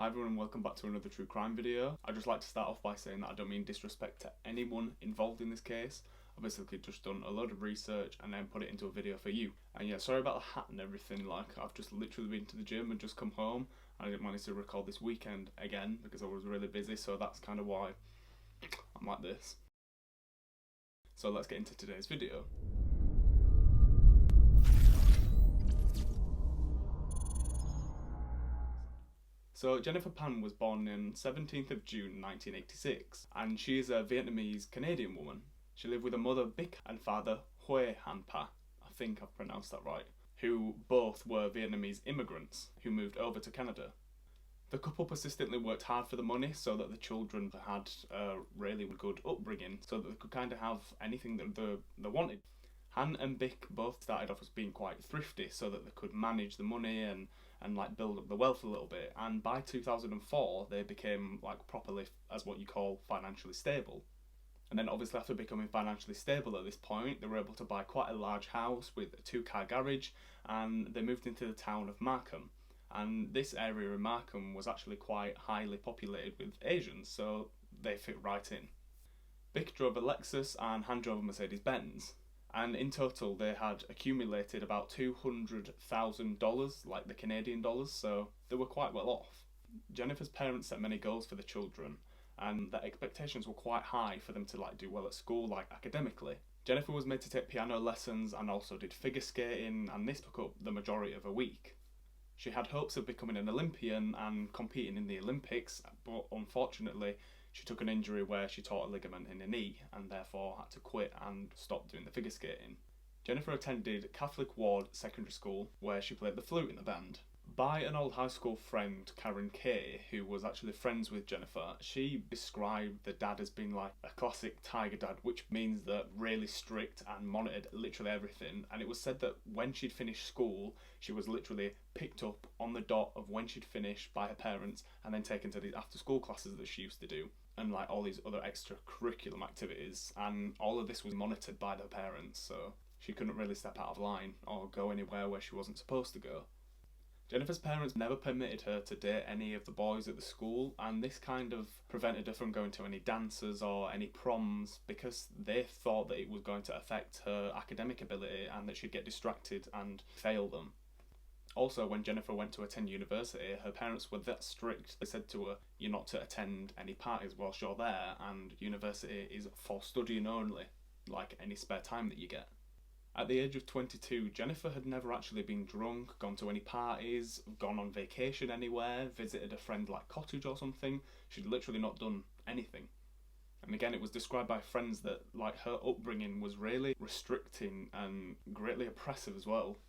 Hi everyone and welcome back to another true crime video. I'd just like to start off by saying that I don't mean disrespect to anyone involved in this case. I've basically just done a load of research and then put it into a video for you. And yeah, sorry about the hat and everything, like I've just literally been to the gym and just come home and I didn't manage to record this weekend again because I was really busy, so that's kind of why I'm like this. So let's get into today's video. So Jennifer Pan was born on 17th of June 1986 and she is a Vietnamese Canadian woman. She lived with her mother Bich and father Huei Hann, I think I've pronounced that right, who both were Vietnamese immigrants who moved over to Canada. The couple persistently worked hard for the money so that the children had a really good upbringing so that they could kind of have anything that they wanted. Hann and Bich both started off as being quite thrifty so that they could manage the money and like build up the wealth a little bit, and by 2004 they became like properly, as what you call, financially stable. And then obviously after becoming financially stable at this point, they were able to buy quite a large house with a 2-car garage, and they moved into the town of Markham. And this area in Markham was actually quite highly populated with Asians, so they fit right in. Bich drove a Lexus and Hann drove a Mercedes-Benz. And in total they had accumulated about $200,000, like the Canadian dollars, so they were quite well off. Jennifer's parents set many goals for the children, and their expectations were quite high for them to like do well at school, like academically. Jennifer was made to take piano lessons and also did figure skating, and this took up the majority of her week. She had hopes of becoming an Olympian and competing in the Olympics, but unfortunately she took an injury where she tore a ligament in her knee and therefore had to quit and stop doing the figure skating. Jennifer attended Catholic Ward Secondary School where she played the flute in the band. By an old high school friend, Karen Kay, who was actually friends with Jennifer, she described the dad as being like a classic tiger dad, which means that really strict and monitored literally everything. And it was said that when she'd finished school, she was literally picked up on the dot of when she'd finished by her parents and then taken to these after school classes that she used to do, and like all these other extracurricular activities, and all of this was monitored by her parents, so she couldn't really step out of line or go anywhere where she wasn't supposed to go. Jennifer's parents never permitted her to date any of the boys at the school, and this kind of prevented her from going to any dances or any proms because they thought that it was going to affect her academic ability and that she'd get distracted and fail them. Also, when Jennifer went to attend university, her parents were that strict. They said to her, "You're not to attend any parties whilst you're there, and university is for studying only, like any spare time that you get." At the age of 22, Jennifer had never actually been drunk, gone to any parties, gone on vacation anywhere, visited a friend like cottage or something. She'd literally not done anything. And again, it was described by friends that like her upbringing was really restricting and greatly oppressive as well.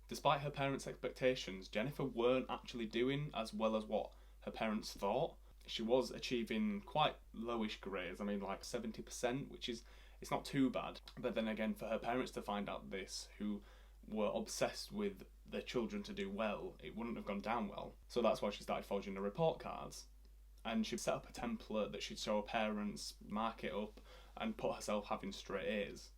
Despite her parents' expectations, Jennifer weren't actually doing as well as what her parents thought. She was achieving quite lowish grades, I mean like 70%, which is, it's not too bad. But then again, for her parents to find out this, who were obsessed with their children to do well, it wouldn't have gone down well. So that's why she started forging the report cards. And she'd set up a template that she'd show her parents, mark it up, and put herself having straight A's.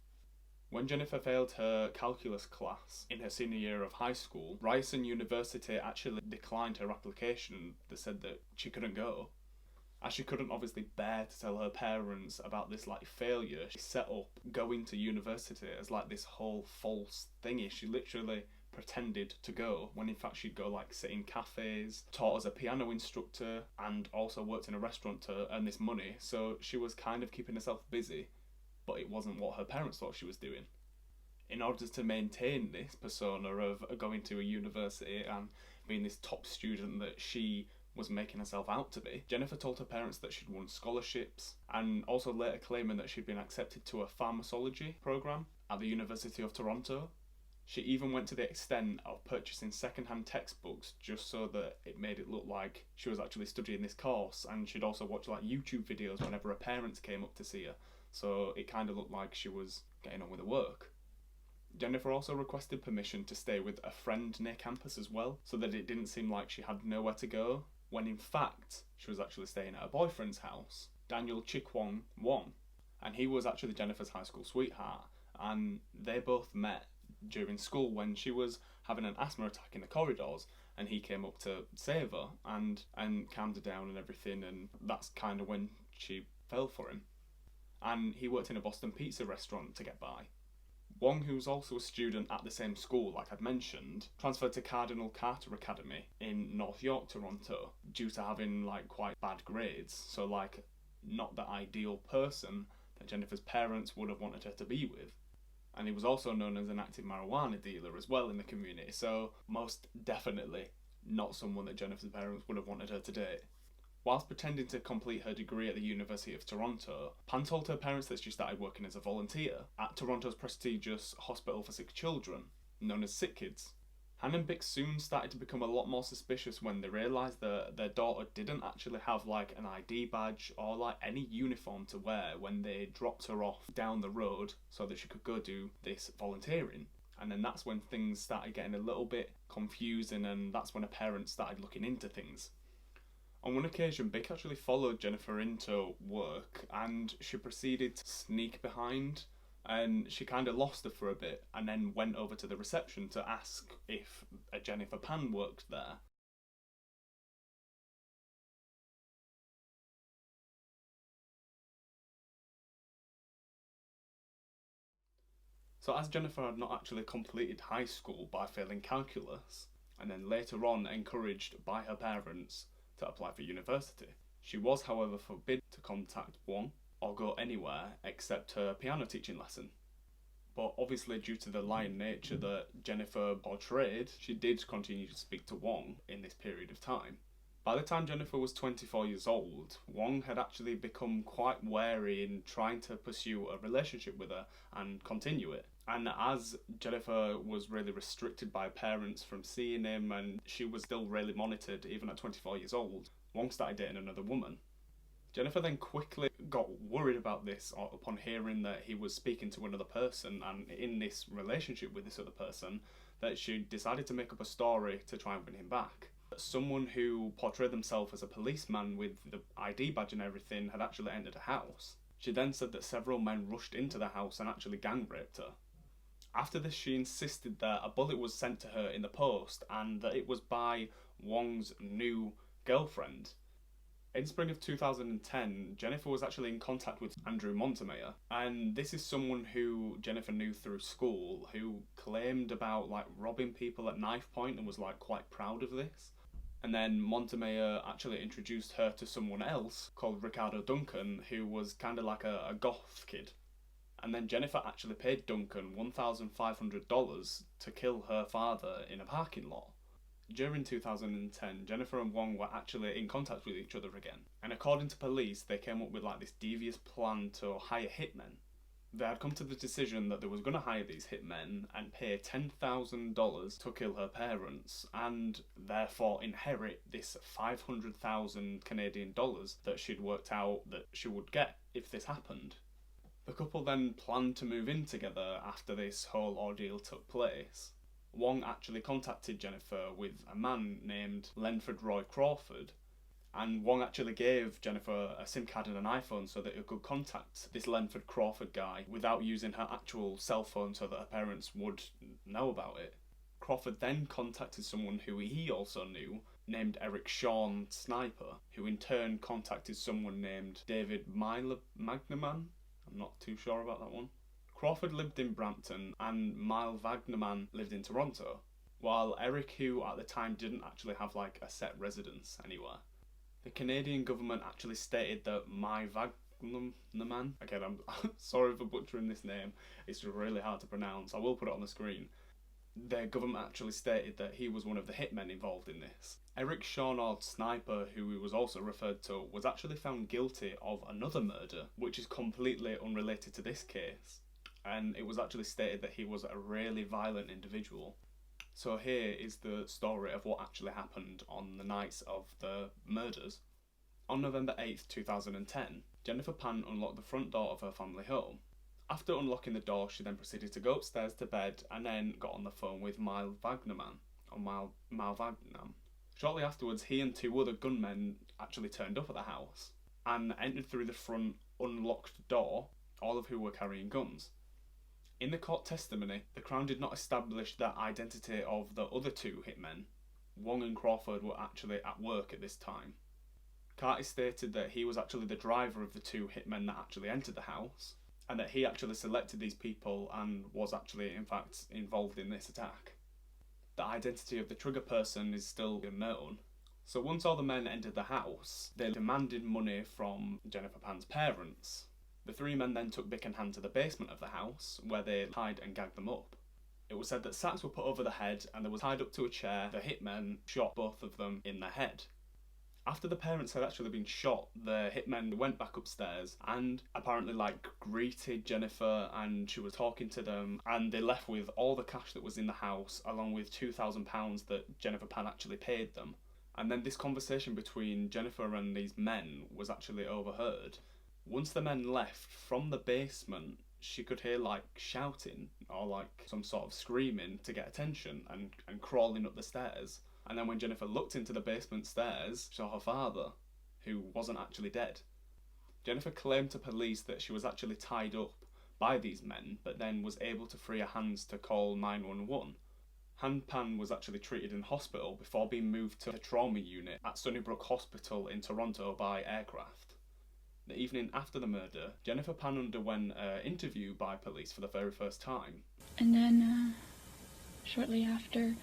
When Jennifer failed her calculus class in her senior year of high school, Ryerson University actually declined her application. They said that she couldn't go. As she couldn't obviously bear to tell her parents about this like failure, she set up going to university as like this whole false thingy. She literally pretended to go when in fact she'd go like sit in cafes, taught as a piano instructor, and also worked in a restaurant to earn this money. So she was kind of keeping herself busy, but it wasn't what her parents thought she was doing. In order to maintain this persona of going to a university and being this top student that she was making herself out to be, Jennifer told her parents that she'd won scholarships, and also later claiming that she'd been accepted to a pharmacology program at the University of Toronto. She even went to the extent of purchasing second-hand textbooks just so that it made it look like she was actually studying this course, and she'd also watch like YouTube videos whenever her parents came up to see her, so it kind of looked like she was getting on with her work. Jennifer also requested permission to stay with a friend near campus as well, so that it didn't seem like she had nowhere to go, when in fact she was actually staying at her boyfriend's house, Daniel Wong, and he was actually Jennifer's high school sweetheart, and they both met during school when she was having an asthma attack in the corridors, and he came up to save her and calmed her down and everything, and that's kind of when she fell for him. And he worked in a Boston pizza restaurant to get by. Wong, who was also a student at the same school, like I'd mentioned, transferred to Cardinal Carter Academy in North York, Toronto, due to having like quite bad grades, so like not the ideal person that Jennifer's parents would have wanted her to be with. And he was also known as an active marijuana dealer as well in the community, so most definitely not someone that Jennifer's parents would have wanted her to date. Whilst pretending to complete her degree at the University of Toronto, Pan told her parents that she started working as a volunteer at Toronto's prestigious Hospital for Sick Children, known as Sick Kids. Hann and Bich soon started to become a lot more suspicious when they realised that their daughter didn't actually have like an ID badge or like any uniform to wear when they dropped her off down the road so that she could go do this volunteering. And then that's when things started getting a little bit confusing, and that's when her parents started looking into things. On one occasion, Bich actually followed Jennifer into work and she proceeded to sneak behind, and she kind of lost her for a bit and then went over to the reception to ask if a Jennifer Pan worked there. So as Jennifer had not actually completed high school by failing calculus, and then later on encouraged by her parents to apply for university, she was however forbidden to contact Wong or go anywhere except her piano teaching lesson. But obviously, due to the lying nature that Jennifer portrayed, she did continue to speak to Wong in this period of time. By the time Jennifer was 24 years old, Wong had actually become quite wary in trying to pursue a relationship with her and continue it. And as Jennifer was really restricted by parents from seeing him, and she was still really monitored even at 24 years old, Wong started dating another woman. Jennifer then quickly got worried about this upon hearing that he was speaking to another person and in this relationship with this other person, that she decided to make up a story to try and win him back. Someone who portrayed themselves as a policeman with the ID badge and everything had actually entered a house. She then said that several men rushed into the house and actually gang raped her. After this, she insisted that a bullet was sent to her in the post and that it was by Wong's new girlfriend. In spring of 2010, Jennifer was actually in contact with Andrew Montemayor, and this is someone who Jennifer knew through school, who claimed about like robbing people at knife point and was like quite proud of this. And then Montemayor actually introduced her to someone else called Ricardo Duncan, who was kind of like a goth kid. And then Jennifer actually paid Duncan $1,500 to kill her father in a parking lot. During 2010, Jennifer and Wong were actually in contact with each other again, and according to police, they came up with like this devious plan to hire hitmen. They had come to the decision that they was going to hire these hitmen and pay $10,000 to kill her parents, and therefore inherit this 500,000 Canadian dollars that she'd worked out that she would get if this happened. The couple then planned to move in together after this whole ordeal took place. Wong actually contacted Jennifer with a man named Lenford Roy Crawford, and Wong actually gave Jennifer a SIM card and an iPhone so that he could contact this Lenford Crawford guy without using her actual cell phone so that her parents would know about it. Crawford then contacted someone who he also knew, named Eric Sean Sniper, who in turn contacted someone named David Magnaman. I'm not too sure about that one. Crawford lived in Brampton and Mile Wagnerman lived in Toronto, while Eric, who at the time didn't actually have like a set residence anywhere. The Canadian government actually stated that Mile Wagnerman, again I'm sorry for butchering this name, it's really hard to pronounce, I will put it on the screen. The government actually stated that he was one of the hitmen involved in this. Eric Shawnard Sniper, who he was also referred to, was actually found guilty of another murder, which is completely unrelated to this case. And it was actually stated that he was a really violent individual. So here is the story of what actually happened on the nights of the murders. On November 8th, 2010, Jennifer Pan unlocked the front door of her family home. After unlocking the door, she then proceeded to go upstairs to bed and then got on the phone with Mile Wagnerman, or Mile Wagnam. Shortly afterwards, he and two other gunmen actually turned up at the house and entered through the front unlocked door, all of who were carrying guns. In the court testimony, the Crown did not establish the identity of the other two hitmen, Wong and Crawford were actually at work at this time. Carty stated that he was actually the driver of the two hitmen that actually entered the house, and that he actually selected these people and was actually, in fact, involved in this attack. The identity of the trigger person is still unknown. So once all the men entered the house, they demanded money from Jennifer Pan's parents. The three men then took Bich and Hann to the basement of the house, where they tied and gagged them up. It was said that sacks were put over the head and they were tied up to a chair. The hitmen shot both of them in the head. After the parents had actually been shot, the hitmen went back upstairs and apparently greeted Jennifer, and she was talking to them, and they left with all the cash that was in the house along with £2,000 that Jennifer Pan actually paid them. And then this conversation between Jennifer and these men was actually overheard. Once the men left from the basement, she could hear shouting or some sort of screaming to get attention and crawling up the stairs. And then when Jennifer looked into the basement stairs, she saw her father, who wasn't actually dead. Jennifer claimed to police that she was actually tied up by these men, but then was able to free her hands to call 911. Hann Pan was actually treated in hospital before being moved to the trauma unit at Sunnybrook Hospital in Toronto by aircraft. The evening after the murder, Jennifer Pan underwent an interview by police for the very first time. And then shortly after,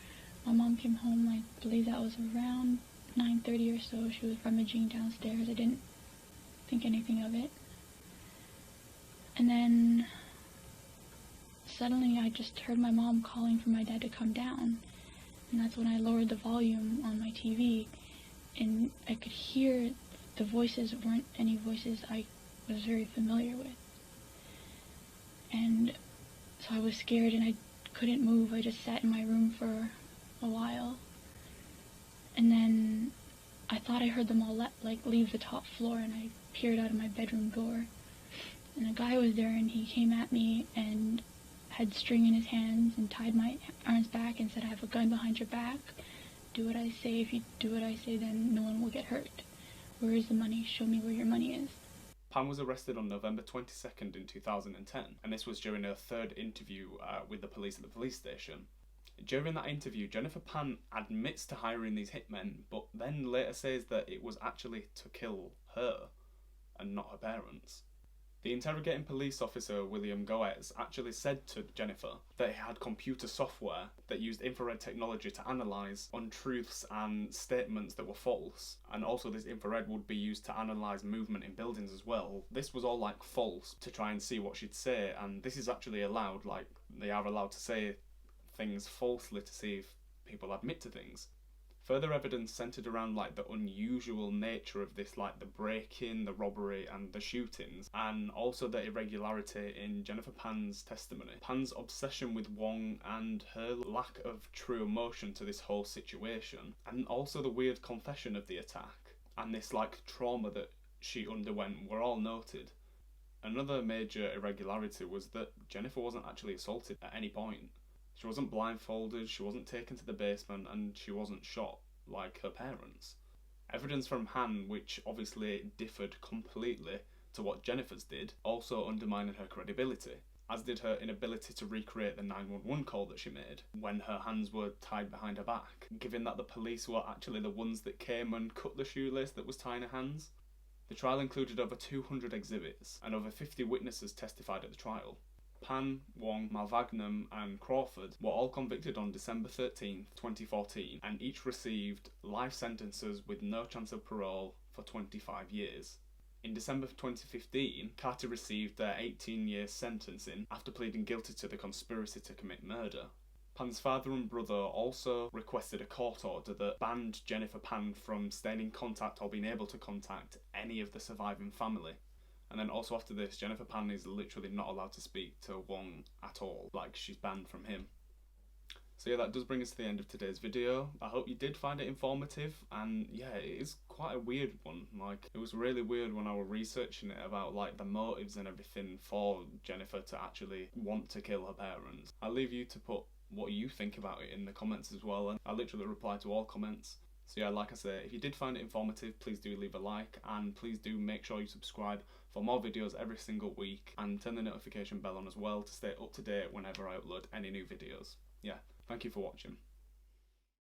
my mom came home. I believe that was around 9:30 or so. She was rummaging downstairs. I didn't think anything of it. And then suddenly I just heard my mom calling for my dad to come down. And that's when I lowered the volume on my TV. And I could hear the voices weren't any voices I was very familiar with. And so I was scared and I couldn't move. I just sat in my room for a while. And then I thought I heard them all leave the top floor, and I peered out of my bedroom door. And a guy was there, and he came at me and had string in his hands and tied my arms back and said, "I have a gun behind your back. Do what I say. If you do what I say, then no one will get hurt. Where is the money? Show me where your money is." Pan was arrested on November 22nd in 2010, and this was during her third interview with the police at the police station. During that interview, Jennifer Pan admits to hiring these hitmen, but then later says that it was actually to kill her and not her parents. The interrogating police officer, William Goetz, actually said to Jennifer that he had computer software that used infrared technology to analyse untruths and statements that were false, and also this infrared would be used to analyse movement in buildings as well. This was all false to try and see what she'd say, and this is actually allowed, they are allowed to say things falsely to see if people admit to things. Further evidence centred around the unusual nature of this, the break-in, the robbery and the shootings, and also the irregularity in Jennifer Pan's testimony. Pan's obsession with Wong and her lack of true emotion to this whole situation, and also the weird confession of the attack, and this trauma that she underwent were all noted. Another major irregularity was that Jennifer wasn't actually assaulted at any point. She wasn't blindfolded, she wasn't taken to the basement, and she wasn't shot like her parents. Evidence from Hann, which obviously differed completely to what Jennifer's did, also undermined her credibility, as did her inability to recreate the 911 call that she made when her hands were tied behind her back, given that the police were actually the ones that came and cut the shoelace that was tying her hands. The trial included over 200 exhibits, and over 50 witnesses testified at the trial. Pan, Wong, Malvagnum and Crawford were all convicted on December 13, 2014, and each received life sentences with no chance of parole for 25 years. In December 2015, Carty received their 18-year sentencing after pleading guilty to the conspiracy to commit murder. Pan's father and brother also requested a court order that banned Jennifer Pan from staying in contact or being able to contact any of the surviving family. And then also after this, Jennifer Pan is literally not allowed to speak to Wong at all. She's banned from him. So yeah, that does bring us to the end of today's video. I hope you did find it informative, and yeah, it is quite a weird one. It was really weird when I was researching it about the motives and everything for Jennifer to actually want to kill her parents. I'll leave you to put what you think about it in the comments as well, and I literally reply to all comments. So yeah, like I say, if you did find it informative, please do leave a like, and please do make sure you subscribe for more videos every single week, and turn the notification bell on as well to stay up to date whenever I upload any new videos. Yeah, thank you for watching.